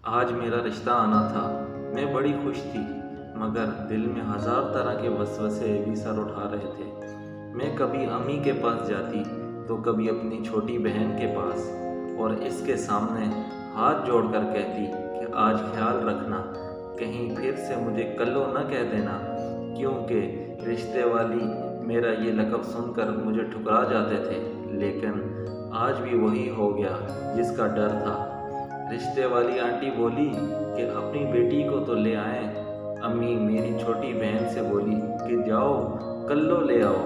آج میرا رشتہ آنا تھا۔ میں بڑی خوش تھی، مگر دل میں ہزار طرح کے وسوسے بھی سر اٹھا رہے تھے۔ میں کبھی امی کے پاس جاتی تو کبھی اپنی چھوٹی بہن کے پاس، اور اس کے سامنے ہاتھ جوڑ کر کہتی کہ آج خیال رکھنا، کہیں پھر سے مجھے کلو نہ کہہ دینا، کیونکہ رشتے والی میرا یہ لقب سن کر مجھے ٹھکرا جاتے تھے۔ لیکن آج بھی وہی ہو گیا جس کا ڈر تھا۔ رشتے والی آنٹی بولی کہ اپنی بیٹی کو تو لے آئیں۔ امی میری چھوٹی بہن سے بولی کہ جاؤ کلو لے آؤ۔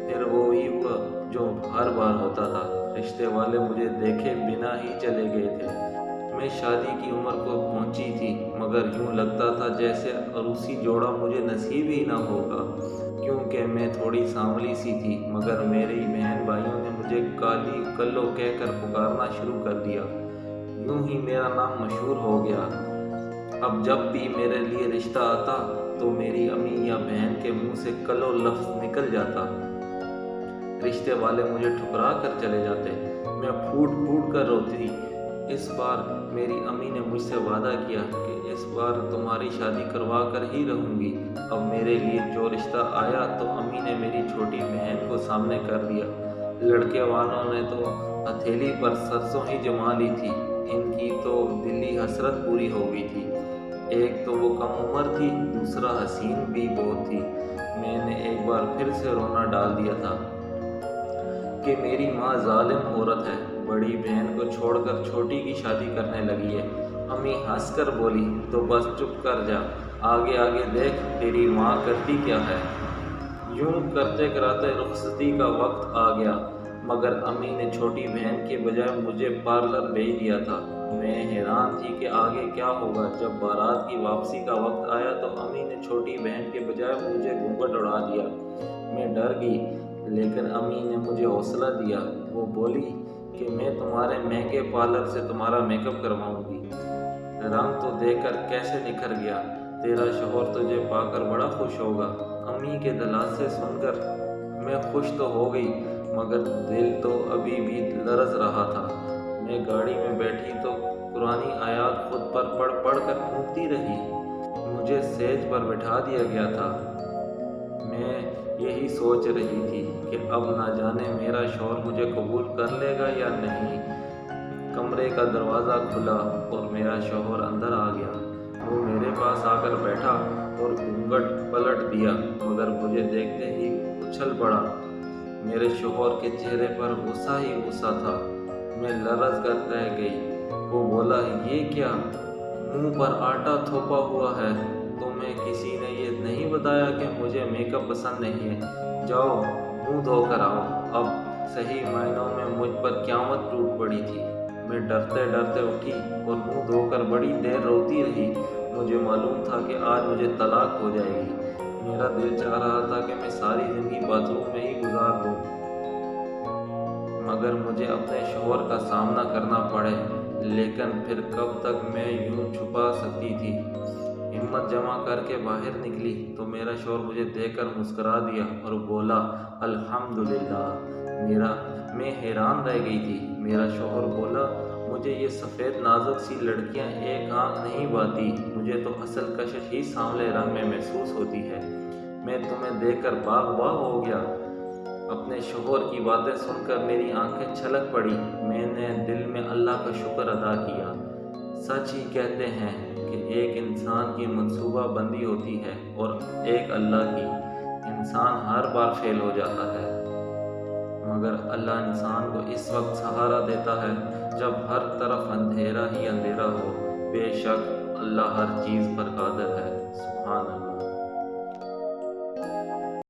پھر وہی ہوا جو ہر بار ہوتا تھا، رشتے والے مجھے دیکھے بنا ہی چلے گئے تھے۔ میں شادی کی عمر کو پہنچی تھی، مگر یوں لگتا تھا جیسے عروسی جوڑا مجھے نصیب ہی نہ ہوگا، کیونکہ میں تھوڑی سانولی سی تھی۔ مگر میری بہن بھائیوں نے مجھے کالی کلو کہہ کر پکارنا شروع کر دیا۔ یوں ہی میرا نام مشہور ہو گیا۔ اب جب بھی میرے لیے رشتہ آتا تو میری امی یا بہن کے منہ سے کلو لفظ نکل جاتا۔ رشتے والے مجھے ٹھکرا کر چلے جاتے، میں پھوٹ پھوٹ کر روتی۔ اس بار میری امی نے مجھ سے وعدہ کیا کہ اس بار تمہاری شادی کروا کر ہی رہوں گی۔ اب میرے لیے جو رشتہ آیا تو امی نے میری چھوٹی بہن کو سامنے کر دیا۔ لڑکے والوں نے تو ہتھیلی پر سرسوں ہی جما لی تھی۔ ان کی تو دلی حسرت پوری ہو گئی تھی۔ ایک تو وہ کم عمر تھی، دوسرا حسین بھی بہت تھی۔ میں نے ایک بار پھر سے رونا ڈال دیا تھا کہ میری ماں ظالم عورت ہے، بڑی بہن کو چھوڑ کر چھوٹی کی شادی کرنے لگی ہے۔ امی ہنس کر بولی تو بس چپ کر جا، آگے آگے دیکھ تیری ماں کرتی کیا ہے۔ یوں کرتے کراتے رخصتی کا وقت آ گیا، مگر امی نے چھوٹی بہن کے بجائے مجھے پارلر بھیج دیا تھا۔ میں حیران تھی کہ آگے کیا ہوگا۔ جب بارات کی واپسی کا وقت آیا تو امی نے چھوٹی بہن کے بجائے مجھے گھونگھٹ اڑا دیا۔ میں ڈر گئی، لیکن امی نے مجھے حوصلہ دیا۔ وہ بولی کہ میں تمہارے مہنگے پارلر سے تمہارا میک اپ کرواؤں گی۔ رنگ تو دیکھ کر کیسے نکھر گیا، تیرا شوہر تجھے پا کر بڑا خوش ہوگا۔ امی کے دلاسے سن کر میں خوش تو ہو گئی، مگر دل تو ابھی بھی لرز رہا تھا۔ میں گاڑی میں بیٹھی تو قرآنی آیات خود پر پڑھ پڑھ کر پھونکتی رہی۔ مجھے سیج پر بٹھا دیا گیا تھا۔ میں یہی سوچ رہی تھی کہ اب نہ جانے میرا شوہر مجھے قبول کر لے گا یا نہیں۔ کمرے کا دروازہ کھلا اور میرا شوہر اندر آ گیا۔ وہ میرے پاس آ کر بیٹھا اور گھونگھٹ پلٹ دیا، مگر مجھے دیکھتے ہی اچھل پڑا۔ میرے شوہر کے چہرے پر غصہ ہی غصہ تھا۔ میں لرز کر رہ گئی۔ وہ بولا یہ کیا، منہ پر آٹا تھوپا ہوا ہے؟ تمہیں کسی نے یہ نہیں بتایا کہ مجھے میک اپ پسند نہیں ہے؟ جاؤ منہ دھو کر آؤ۔ اب صحیح معنوں میں مجھ پر قیامت ٹوٹ پڑی تھی۔ میں ڈرتے ڈرتے اٹھی اور منہ دھو کر بڑی دیر روتی رہی۔ مجھے معلوم تھا کہ آج مجھے طلاق ہو جائے گی۔ میرا دل چاہ رہا تھا کہ میں ساری زندگی باتھ روم میں ہی گزار دوں، مگر مجھے اپنے شوہر کا سامنا کرنا پڑے۔ لیکن پھر کب تک میں یوں چھپا سکتی تھی؟ ہمت جمع کر کے باہر نکلی تو میرا شوہر مجھے دیکھ کر مسکرا دیا اور بولا الحمدللہ۔ میں حیران رہ گئی تھی۔ میرا شوہر بولا مجھے یہ سفید نازک سی لڑکیاں ایک آنکھ نہیں بھاتی، مجھے تو اصل کشش ہی سانولے رنگ میں محسوس ہوتی ہے۔ میں تمہیں دیکھ کر باغ باغ ہو گیا۔ اپنے شوہر کی باتیں سن کر میری آنکھیں چھلک پڑی۔ میں نے دل میں اللہ کا شکر ادا کیا۔ سچ ہی کہتے ہیں کہ ایک انسان کی منصوبہ بندی ہوتی ہے اور ایک اللہ کی۔ انسان ہر بار فیل ہو جاتا ہے، مگر اللہ انسان کو اس وقت سہارا دیتا ہے جب ہر طرف اندھیرا ہی اندھیرا ہو۔ بے شک اللہ ہر چیز پر قادر ہے۔ سبحان اللہ۔